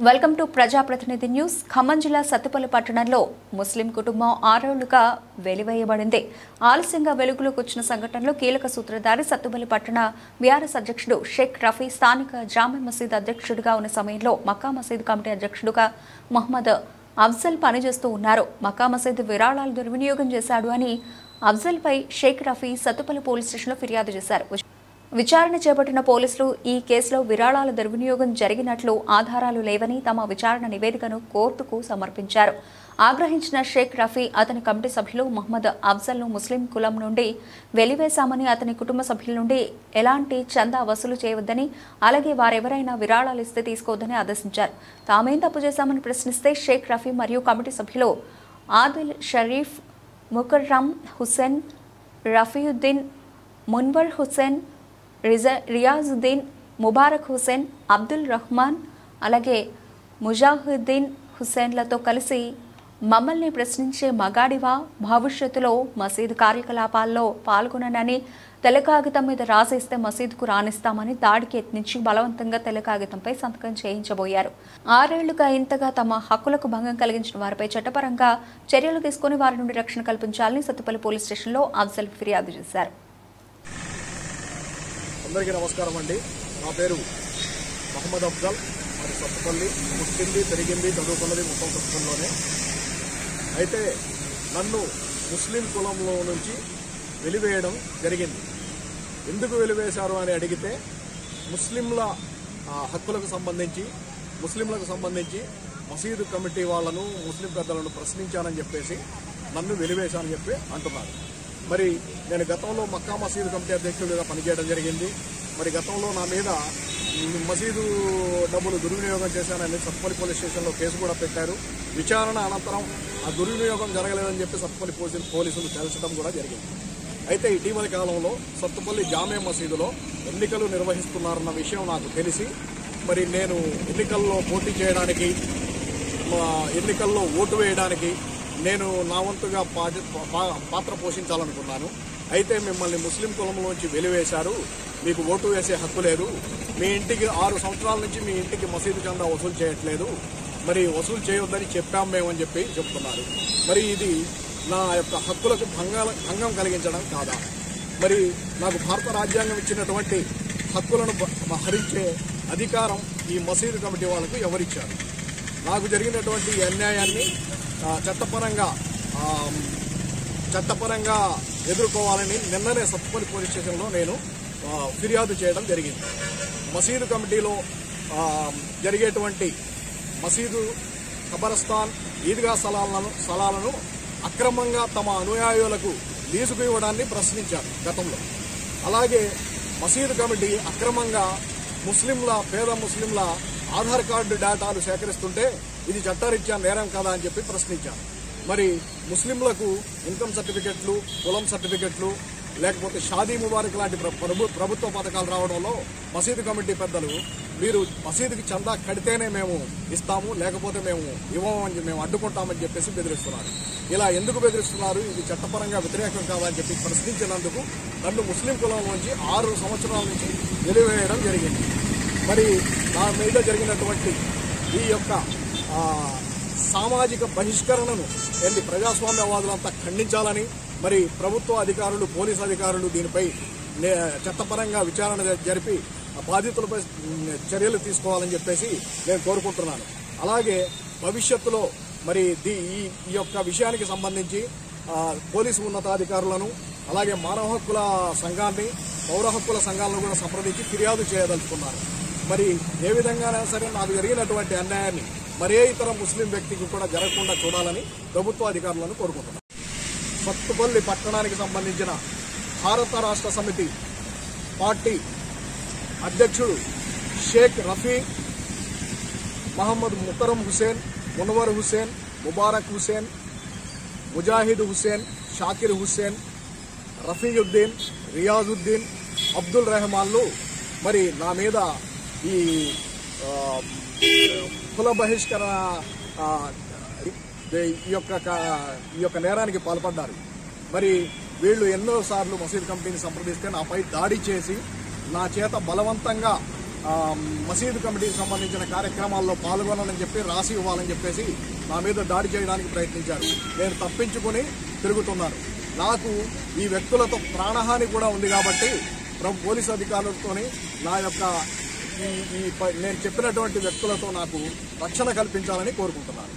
Welcome to ప్రజాప్రతినిధి news. Khammam జిల్లా సత్తుపల్లి పట్టణంలో ముస్లిం కుటుంబం 6 రోజులుగా వెలివేయబడింది. ఆలస్యంగా వెలుగులోకి వచ్చిన సంఘటనలో కీలక సూత్రధారి సత్తుపల్లి పట్టణ బీఆర్ఎస్ అధ్యక్షుడు షేక్ రఫీ స్థానిక జామే మసీద్ అధ్యక్షుడిగా ఉన్న సమయంలో మక్కా మసీద్ కమిటీ అధ్యక్షుడుగా మహమ్మద్ అఫ్జల్ పనిచేస్తూ ఉన్నారు. మక్కా మసీద్ విరాళాలు దుర్వినియోగం చేశాడు అని అఫ్జల్పై షేక్ రఫీ సత్తుపల్లి పోలీస్ స్టేషన్లో ఫిర్యాదు చేశారు. విచారణ చేపట్టిన పోలీసులు ఈ కేసులో విరాళాల దుర్వినియోగం జరిగినట్లు ఆధారాలు లేవని తమ విచారణ నివేదికను కోర్టుకు సమర్పించారు. ఆగ్రహించిన షేక్ రఫీ అతని కమిటీ సభ్యులు మహమ్మద్ అఫ్జల్ను ముస్లిం కులం నుండి వెలివేశామని, అతని కుటుంబ సభ్యుల నుండి ఎలాంటి చందా వసూలు చేయవద్దని, అలాగే వారెవరైనా విరాళాలు ఇస్తే తీసుకోవద్దని ఆదేశించారు. తామేం తప్పు చేశామని ప్రశ్నిస్తే షేక్ రఫీ మరియు కమిటీ సభ్యులు ఆదిల్ షరీఫ్, ముకర్రం హుస్సేన్, రఫీయుద్దీన్, మున్వర్ హుస్సేన్, రియాజుద్దీన్, ముబారక్ హుస్సేన్, అబ్దుల్ రహ్మాన్, అలాగే ముజాహిద్దీన్ హుస్సేన్లతో కలిసి మమ్మల్ని ప్రశ్నించే మగాడివా, భవిష్యత్తులో మసీదు కార్యకలాపాల్లో పాల్గొననని తెల్లకాగితం మీద రాసేస్తే మసీదుకు రాణిస్తామని దాడికి యత్నించి బలవంతంగా తెల్లకాగితంపై సంతకం చేయించబోయారు. 6 ఏళ్లుగా ఇంతగా తమ హక్కులకు భంగం కలిగించిన వారిపై చట్టపరంగా చర్యలు తీసుకుని వారి నుండి రక్షణ కల్పించాలని సత్తుపల్లి పోలీస్ స్టేషన్లో అఫ్జల్ ఫిర్యాదు చేశారు. అందరికీ నమస్కారం అండి. నా పేరు మహమ్మద్ అఫ్జల్. మరి సత్తుపల్లి పుట్టింది, పెరిగింది, చదువుకున్నది మొత్తం సత్తుపల్లిలోనే. అయితే నన్ను ముస్లిం కులంలో నుంచి వెలివేయడం జరిగింది. ఎందుకు వెలివేశారు అని అడిగితే ముస్లింల హక్కులకు సంబంధించి, ముస్లింలకు సంబంధించి మసీదు కమిటీ వాళ్ళను, ముస్లిం పెద్దలను ప్రశ్నించానని చెప్పేసి నన్ను వెలివేశానని చెప్పి అంటున్నారు. మరి నేను గతంలో మక్కా మసీదు కమిటీ అధ్యక్షుడిగా పనిచేయడం జరిగింది. మరి గతంలో నా మీద మసీదు డబ్బులు దుర్వినియోగం చేశానని సత్తుపల్లి పోలీస్ స్టేషన్లో కేసు కూడా పెట్టారు. విచారణ అనంతరం ఆ దుర్వినియోగం జరగలేదని చెప్పి సత్తుపల్లి పోలీసులు తేల్చడం కూడా జరిగింది. అయితే ఇటీవలి కాలంలో సత్తుపల్లి జామే మసీదులో ఎన్నికలు నిర్వహిస్తున్నారన్న విషయం నాకు తెలిసి, మరి నేను ఎన్నికల్లో పోటీ చేయడానికి, ఎన్నికల్లో ఓటు వేయడానికి నేను నా వంతుగా పాత్ర పోషించాలనుకున్నాను. అయితే మిమ్మల్ని ముస్లిం కులంలోంచి వెలివేశారు, మీకు ఓటు వేసే హక్కు లేదు, మీ ఇంటికి 6 సంవత్సరాల నుంచి మీ ఇంటికి మసీదు చందా వసూలు చేయట్లేదు, మరి వసూలు చేయొద్దని చెప్పాం మేమని చెప్పి చెప్తున్నారు. మరి ఇది నా యొక్క హక్కులకు భంగం కలిగించడం కాదా? మరి నాకు భారత రాజ్యాంగం ఇచ్చినటువంటి హక్కులను హరించే అధికారం ఈ మసీదు కమిటీ వాళ్ళకు ఎవరిచ్చారు? నాకు జరిగినటువంటి అన్యాయాన్ని చట్టపరంగా ఎదుర్కోవాలని నిన్ననే సత్తుపల్లి పోలీస్ స్టేషన్లో నేను ఫిర్యాదు చేయడం జరిగింది. మసీదు కమిటీలో జరిగేటువంటి మసీదు, ఖబరస్థాన్, ఈద్గా స్థలాలను అక్రమంగా తమ అనుయాయులకు లీజుకు ఇవ్వడాన్ని ప్రశ్నించారు గతంలో. అలాగే మసీదు కమిటీ అక్రమంగా పేద ముస్లింల ఆధార్ కార్డు డేటాలు సేకరిస్తుంటే ఇది చట్టరీత్యా నేరం కదా అని చెప్పి ప్రశ్నించారు. మరి ముస్లింలకు ఇన్కమ్ సర్టిఫికెట్లు, కులం సర్టిఫికెట్లు, లేకపోతే షాదీ ముబారక్ లాంటి ప్రభుత్వ పథకాలు రావడంలో మసీదు కమిటీ పెద్దలు మీరు మసీదుకి చందా కడితేనే మేము ఇస్తాము, లేకపోతే మేము ఇవ్వమని, మేము అడ్డుకుంటామని చెప్పేసి బెదిరిస్తున్నారు. ఇలా ఎందుకు బెదిరిస్తున్నారు? ఇది చట్టపరంగా వ్యతిరేకం కాదని చెప్పి ప్రశ్నించినందుకు నన్ను ముస్లిం కులంలోంచి 6 సంవత్సరాల నుంచి వెలివేయడం జరిగింది. మరి నా మీద జరిగినటువంటి ఈ యొక్క సామాజిక బహిష్కరణను ప్రజాస్వామ్యవాదులంతా ఖండించాలని, మరి ప్రభుత్వ అధికారులు, పోలీసు అధికారులు దీనిపై చట్టపరంగా విచారణ జరిపి బాధితులపై చర్యలు తీసుకోవాలని చెప్పేసి నేను కోరుకుంటున్నాను. అలాగే భవిష్యత్తులో మరి ఈ యొక్క విషయానికి సంబంధించి పోలీసు ఉన్నతాధికారులను, అలాగే మానవ హక్కుల సంఘాన్ని, పౌర హక్కుల సంఘాలను కూడా సంప్రదించి ఫిర్యాదు చేయదలుచుకున్నారు. మరి ఏ విధంగానైనా సరే నాకు జరిగినటువంటి అన్యాయాన్ని మరే ఇతర ముస్లిం వ్యక్తికి కూడా జరగకుండా చూడాలని ప్రభుత్వ అధికారులను కోరుకుంటున్నారు. సత్తుపల్లి పట్టణానికి సంబంధించిన భారత రాష్ట్ర సమితి పార్టీ అధ్యక్షుడు షేక్ రఫీ, మహమ్మద్ ముకర్రం హుస్సేన్, మున్వర్ హుస్సేన్, ముబారక్ హుస్సేన్, ముజాహిద్ హుస్సేన్, షాకిర్ హుస్సేన్, రఫీయుద్దీన్, రియాజుద్దీన్, అబ్దుల్ రహమాన్లు మరి నా మీద ఈ కుల బహిష్కరణ ఈ యొక్క నేరానికి పాల్పడ్డారు. మరి వీళ్ళు ఎన్నోసార్లు మసీద్ కమిటీని సంప్రదిస్తే నాపై దాడి చేసి నా చేత బలవంతంగా మసీదు కమిటీకి సంబంధించిన కార్యక్రమాల్లో పాల్గొనాలని చెప్పి రాసి ఇవ్వాలని చెప్పేసి నా మీద దాడి చేయడానికి ప్రయత్నించారు. నేను తప్పించుకొని తిరుగుతున్నాను. నాకు ఈ వ్యక్తులతో ప్రాణహాని కూడా ఉంది కాబట్టి పోలీసు అధికారులతోని నా యొక్క నేను చెప్పినటువంటి వ్యక్తులతో నాకు రక్షణ కల్పించాలని కోరుకుంటున్నాను.